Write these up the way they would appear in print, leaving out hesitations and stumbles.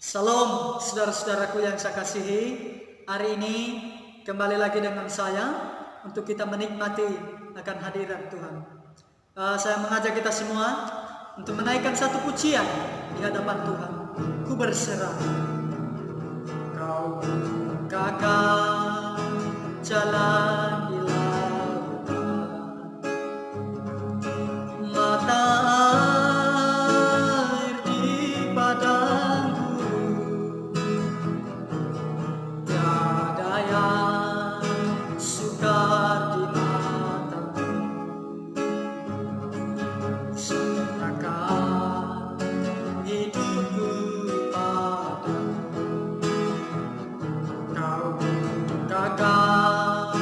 Salam saudara-saudaraku yang saya kasihi. Hari ini kembali lagi dengan saya untuk kita menikmati akan hadirat Tuhan. Saya mengajak kita semua untuk menaikkan satu pujian di hadapan Tuhan. Ku berserah. Kau kakak jalan di lautan, mata air di padang gurun, tiada yang sukar di matamu. Serahkan hidupku padamu. Kau kakak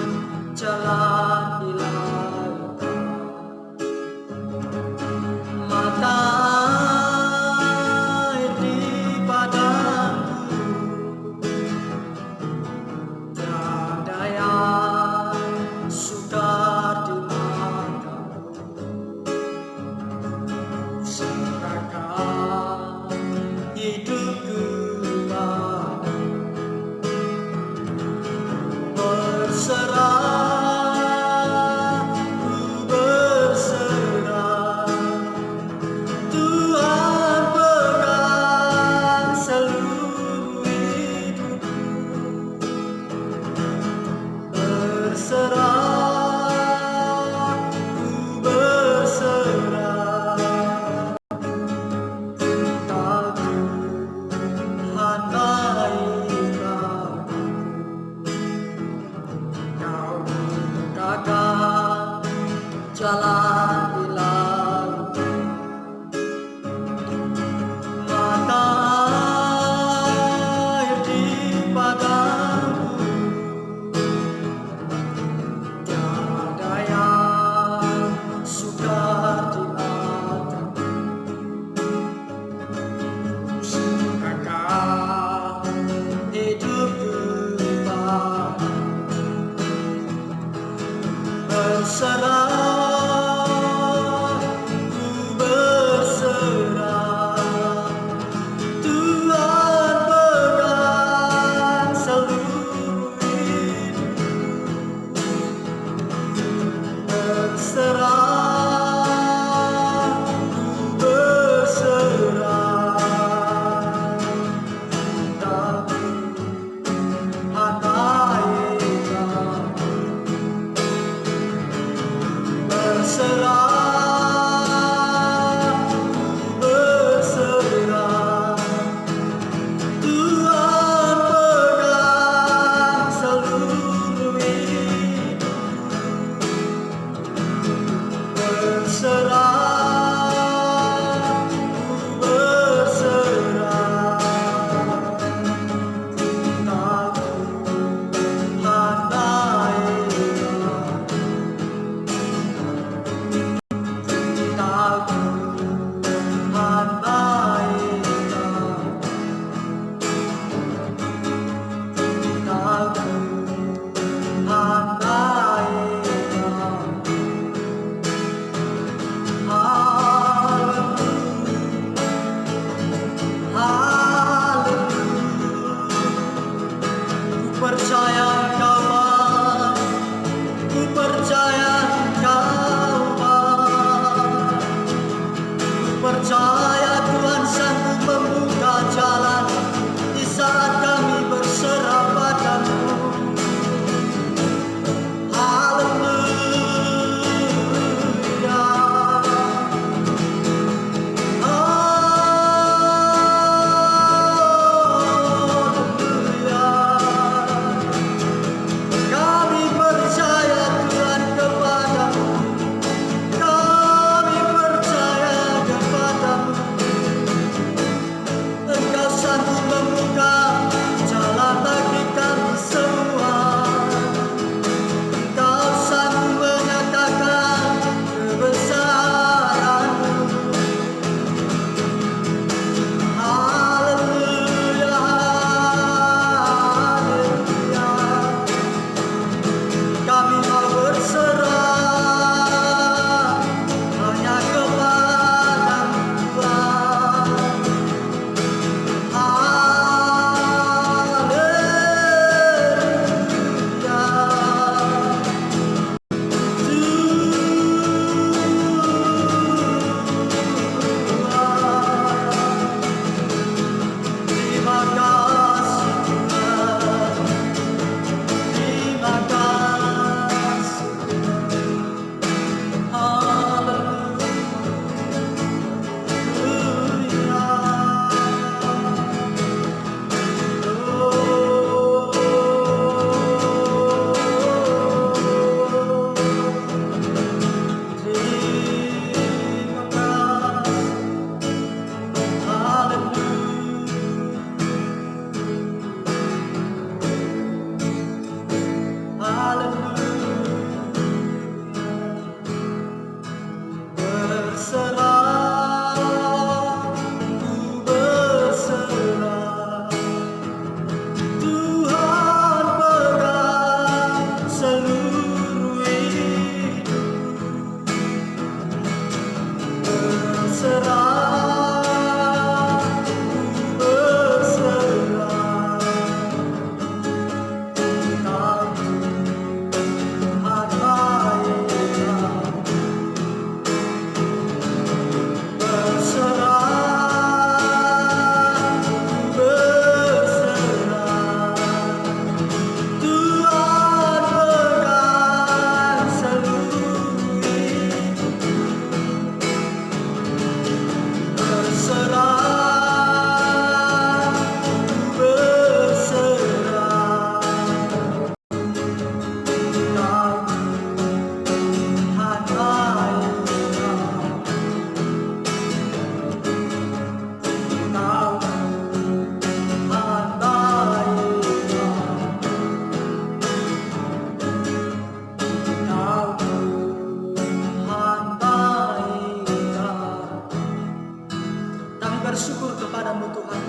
kepadamu Tuhan.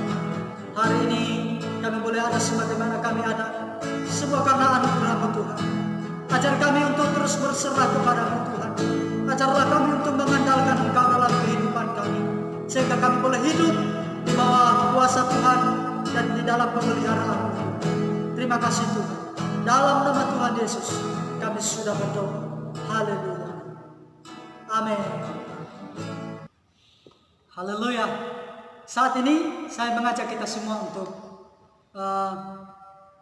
Hari ini kami boleh ada sebagaimana kami ada, semua karena anugerah-Mu Tuhan. Ajar kami untuk terus berserah kepadamu Tuhan. Ajarlah kami untuk mengandalkan Engkau dalam kehidupan kami, sehingga kami boleh hidup di bawah kuasa Tuhan dan di dalam pemeliharaan-Mu. Terima kasih Tuhan. Dalam nama Tuhan Yesus kami sudah berdoa. Haleluya. Amin. Haleluya. Saat ini saya mengajak kita semua untuk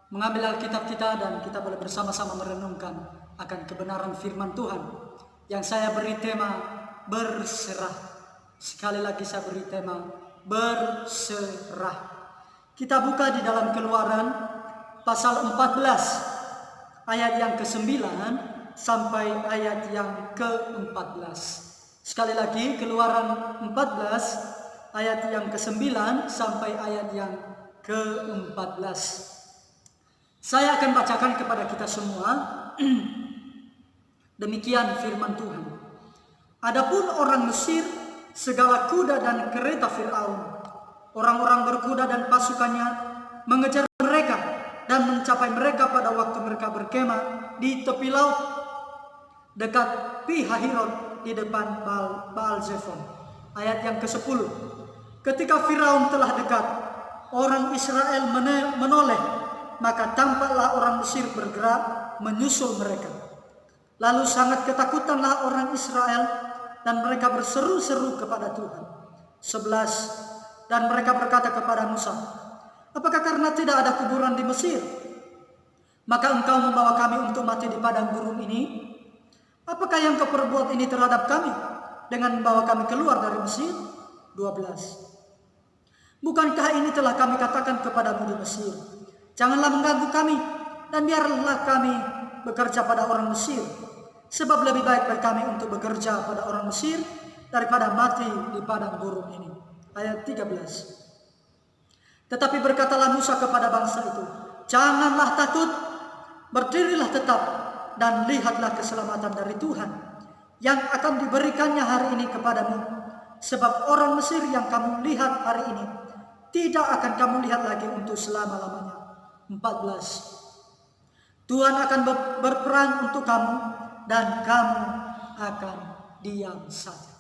mengambil Alkitab kita dan kita boleh bersama-sama merenungkan akan kebenaran firman Tuhan yang saya beri tema berserah. Sekali lagi saya beri tema berserah. Kita buka di dalam Keluaran pasal 14 ayat yang ke-9 sampai ayat yang ke-14. Sekali lagi Keluaran 14 ayat yang ke-9 sampai ayat yang ke-14. Saya akan bacakan kepada kita semua. Demikian firman Tuhan. Adapun orang Mesir, segala kuda dan kereta Firaun, orang-orang berkuda dan pasukannya mengejar mereka dan mencapai mereka pada waktu mereka berkemah di tepi laut dekat Pi-hahiroth di depan Baal-Zephon. Ayat yang ke-10. Ketika Firaun telah dekat, orang Israel menoleh, maka tampaklah orang Mesir bergerak menyusul mereka. Lalu sangat ketakutanlah orang Israel dan mereka berseru-seru kepada Tuhan. 11. Dan mereka berkata kepada Musa, apakah karena tidak ada kuburan di Mesir, maka engkau membawa kami untuk mati di padang gurun ini? Apakah yang kau perbuat ini terhadap kami dengan membawa kami keluar dari Mesir? 12. Bukankah ini telah kami katakan kepadamu di Mesir, janganlah mengganggu kami dan biarlah kami bekerja pada orang Mesir, sebab lebih baik bagi kami untuk bekerja pada orang Mesir daripada mati di padang gurun ini. Ayat 13. Tetapi berkatalah Musa kepada bangsa itu, janganlah takut, berdirilah tetap dan lihatlah keselamatan dari Tuhan yang akan diberikannya hari ini kepadamu, sebab orang Mesir yang kamu lihat hari ini tidak akan kamu lihat lagi untuk selama-lamanya. 14. Tuhan akan berperang untuk kamu dan kamu akan diam saja.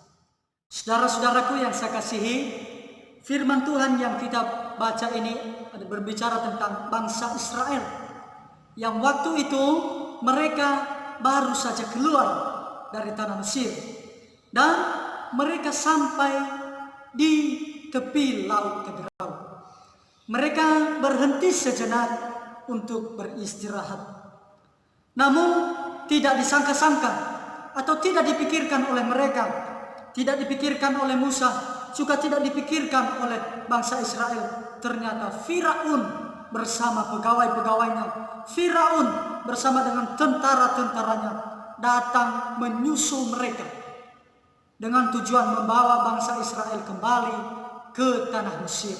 Saudara-saudaraku yang saya kasihi, firman Tuhan yang kita baca ini berbicara tentang bangsa Israel yang waktu itu mereka baru saja keluar dari tanah Mesir dan mereka sampai di tepi laut Teberau. Mereka berhenti sejenak untuk beristirahat. Namun tidak disangka-sangka atau tidak dipikirkan oleh mereka, tidak dipikirkan oleh Musa, juga tidak dipikirkan oleh bangsa Israel. Ternyata Firaun bersama pegawai-pegawainya, Firaun bersama dengan tentara-tentaranya datang menyusul mereka dengan tujuan membawa bangsa Israel kembali ke tanah Mesir.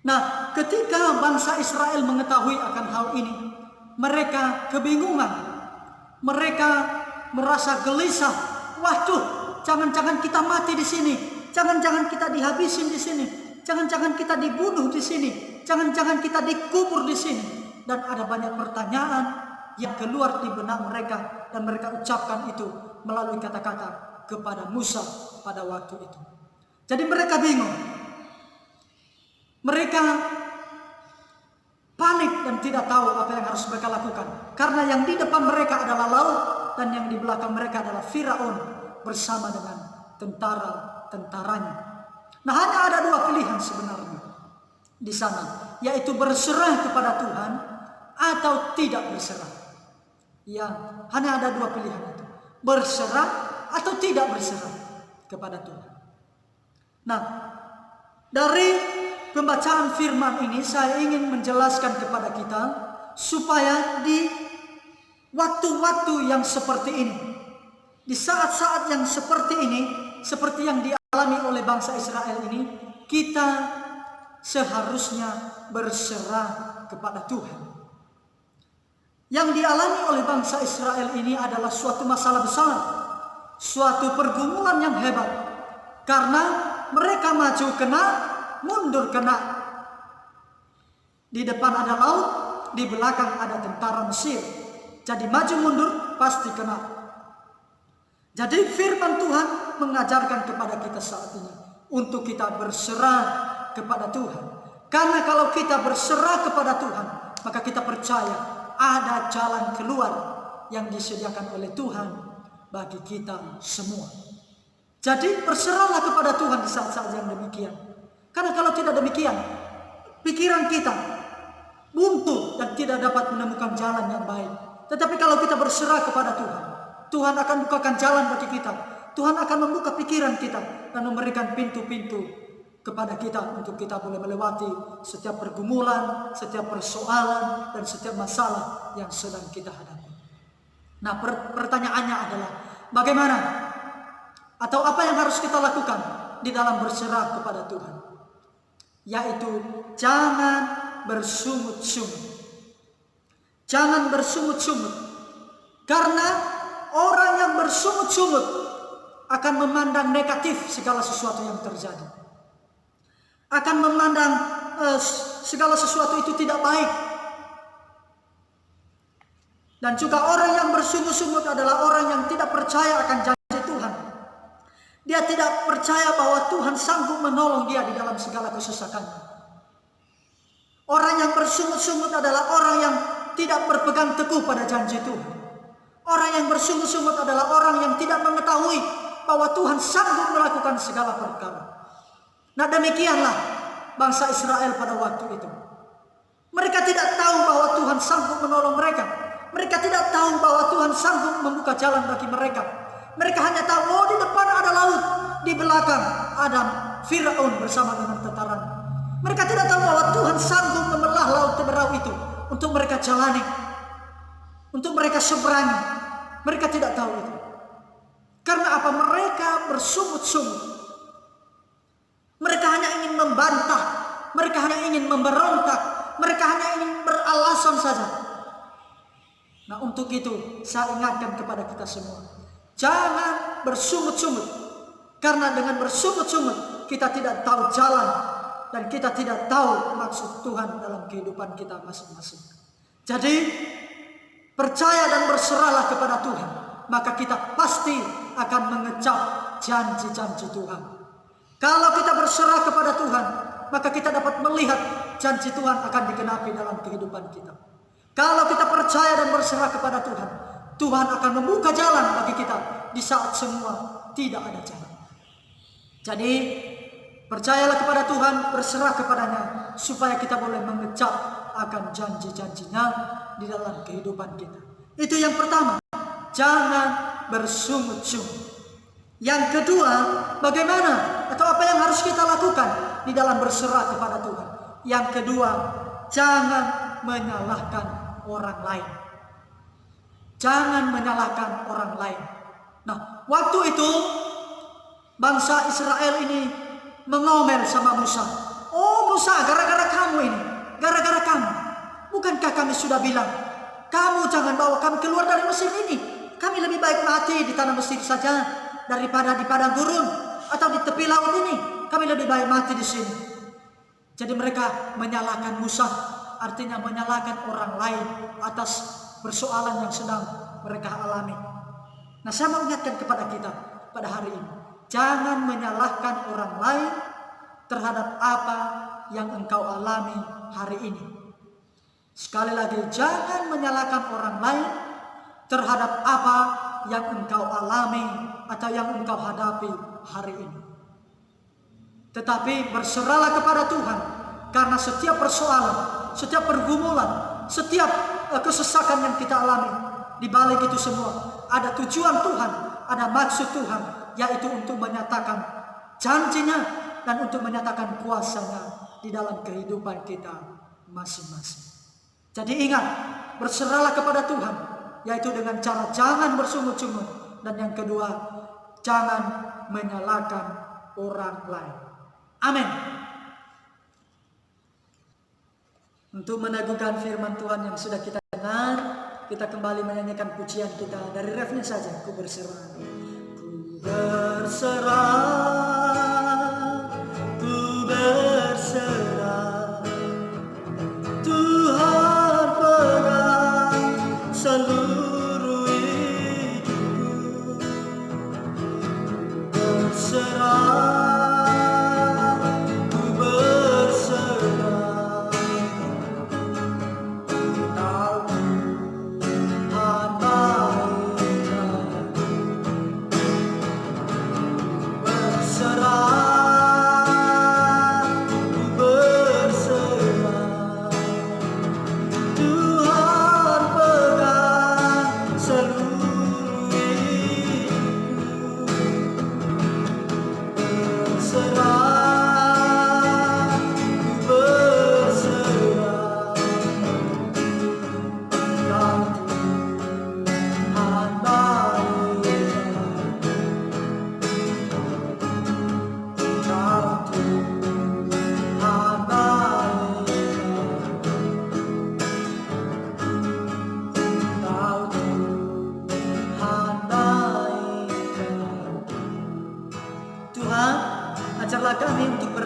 Nah, ketika bangsa Israel mengetahui akan hal ini, mereka kebingungan. Mereka merasa gelisah. Waduh, jangan-jangan kita mati di sini. Jangan-jangan kita dihabisin di sini. Jangan-jangan kita dibunuh di sini. Jangan-jangan kita dikubur di sini. Dan ada banyak pertanyaan yang keluar di benak mereka dan mereka ucapkan itu melalui kata-kata kepada Musa pada waktu itu. Jadi mereka bingung. Mereka panik dan tidak tahu apa yang harus mereka lakukan. Karena yang di depan mereka adalah laut dan yang di belakang mereka adalah Firaun bersama dengan tentara-tentaranya. Nah, hanya ada dua pilihan sebenarnya di sana, yaitu berserah kepada Tuhan atau tidak berserah. Ya, hanya ada dua pilihan itu. Berserah atau tidak berserah kepada Tuhan. Nah, dari pembacaan firman ini saya ingin menjelaskan kepada kita supaya di waktu-waktu yang seperti ini, di saat-saat yang seperti ini, seperti yang dialami oleh bangsa Israel ini, kita seharusnya berserah kepada Tuhan. Yang dialami oleh bangsa Israel ini adalah suatu masalah besar, suatu pergumulan yang hebat, karena mereka maju kena mundur kena. Di depan ada laut, di belakang ada tentara Mesir. Jadi maju mundur pasti kena. Jadi firman Tuhan mengajarkan kepada kita saat ini untuk kita berserah kepada Tuhan. Karena kalau kita berserah kepada Tuhan, maka kita percaya ada jalan keluar yang disediakan oleh Tuhan bagi kita semua. Jadi berserahlah kepada Tuhan di saat-saat yang demikian. Karena kalau tidak demikian, pikiran kita buntu dan tidak dapat menemukan jalan yang baik. Tetapi kalau kita berserah kepada Tuhan, Tuhan akan bukakan jalan bagi kita. Tuhan akan membuka pikiran kita dan memberikan pintu-pintu kepada kita untuk kita boleh melewati setiap pergumulan, setiap persoalan, dan setiap masalah yang sedang kita hadapi. Nah, pertanyaannya adalah bagaimana atau apa yang harus kita lakukan di dalam berserah kepada Tuhan? Yaitu jangan bersungut-sungut. Jangan bersungut-sungut. Karena orang yang bersungut-sungut akan memandang negatif segala sesuatu yang terjadi. Akan memandang segala sesuatu itu tidak baik. Dan juga orang yang bersungut-sungut adalah orang yang tidak percaya akan janji Tuhan. Dia tidak percaya bahwa Tuhan sanggup menolong dia di dalam segala kesesakannya. Orang yang bersungut-sungut adalah orang yang tidak berpegang teguh pada janji Tuhan. Orang yang bersungut-sungut adalah orang yang tidak mengetahui bahwa Tuhan sanggup melakukan segala perkara. Nah, demikianlah bangsa Israel pada waktu itu. Mereka tidak tahu bahwa Tuhan sanggup menolong mereka. Mereka tidak tahu bahwa Tuhan sanggup membuka jalan bagi mereka. Mereka hanya tahu, oh di depan ada laut, di belakang ada Firaun bersama dengan tentaranya. Mereka tidak tahu bahwa Tuhan sanggup membelah laut Teberau itu untuk mereka jalani, untuk mereka seberangi. Mereka tidak tahu itu. Karena apa? Mereka bersungut-sungut. Mereka hanya ingin membantah, mereka hanya ingin memberontak, mereka hanya ingin beralasan saja. Nah, untuk itu saya ingatkan kepada kita semua, jangan bersungut-sungut. Karena dengan bersungut-sungut kita tidak tahu jalan dan kita tidak tahu maksud Tuhan dalam kehidupan kita masing-masing. Jadi percaya dan berserahlah kepada Tuhan, maka kita pasti akan mengecap janji-janji Tuhan. Kalau kita berserah kepada Tuhan, maka kita dapat melihat janji Tuhan akan digenapi dalam kehidupan kita. Kalau kita percaya dan berserah kepada Tuhan, Tuhan akan membuka jalan bagi kita di saat semua tidak ada jalan. Jadi percayalah kepada Tuhan, berserah kepadanya, supaya kita boleh mengecap akan janji-janjinya di dalam kehidupan kita. Itu yang pertama, jangan bersungut-sungut. Yang kedua, bagaimana atau apa yang harus kita lakukan di dalam berserah kepada Tuhan? Yang kedua, jangan menyalahkan orang lain. Jangan menyalahkan orang lain. Nah, waktu itu bangsa Israel ini mengomel sama Musa. Oh Musa, gara-gara kamu ini, gara-gara kamu. Bukankah kami sudah bilang, kamu jangan bawa kami keluar dari Mesir ini. Kami lebih baik mati di tanah Mesir saja daripada di padang gurun atau di tepi laut ini. Kami lebih baik mati di sini. Jadi mereka menyalahkan Musa, artinya menyalahkan orang lain atas persoalan yang sedang mereka alami. Nah, saya mengingatkan kepada kita pada hari ini, jangan menyalahkan orang lain terhadap apa yang engkau alami hari ini. Sekali lagi, jangan menyalahkan orang lain terhadap apa yang engkau alami atau yang engkau hadapi hari ini. Tetapi berserahlah kepada Tuhan, karena setiap persoalan, setiap pergumulan, setiap kesesakan yang kita alami, di balik itu semua ada tujuan Tuhan, ada maksud Tuhan, yaitu untuk menyatakan janjinya dan untuk menyatakan kuasanya di dalam kehidupan kita masing-masing. Jadi ingat, berserahlah kepada Tuhan, yaitu dengan cara jangan bersungut-sungut, dan yang kedua, jangan menyalahkan orang lain. Amin. Untuk meneguhkan firman Tuhan yang sudah kita dengar, kita kembali menyanyikan pujian kita dari refnya saja. Ku berserah, ku berserah, ku berserah.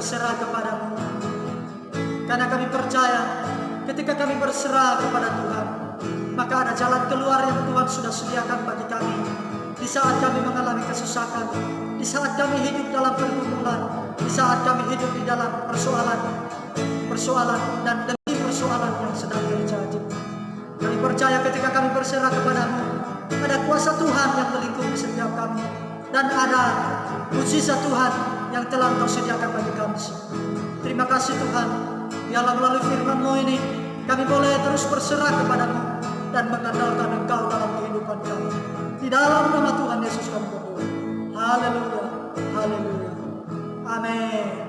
berserah kepadamu. Karena kami percaya ketika kami berserah kepada Tuhan, maka ada jalan keluar yang Tuhan sudah sediakan bagi kami. Di saat kami mengalami kesusahan, di saat kami hidup dalam pergumulan, di saat kami hidup di dalam persoalan dan demi persoalan yang sedang terjadi. Kami percaya ketika kami berserah kepadamu, ada kuasa Tuhan yang melingkupi setiap kami, dan ada mujizat Tuhan yang telah Engkau sediakan bagi kami. Terima kasih Tuhan, biarlah melalui firman-Mu ini kami boleh terus berserah kepadamu dan mengandalkan Engkau dalam kehidupan kami. Di dalam nama Tuhan Yesus kami berdoa. Haleluya, haleluya, amin.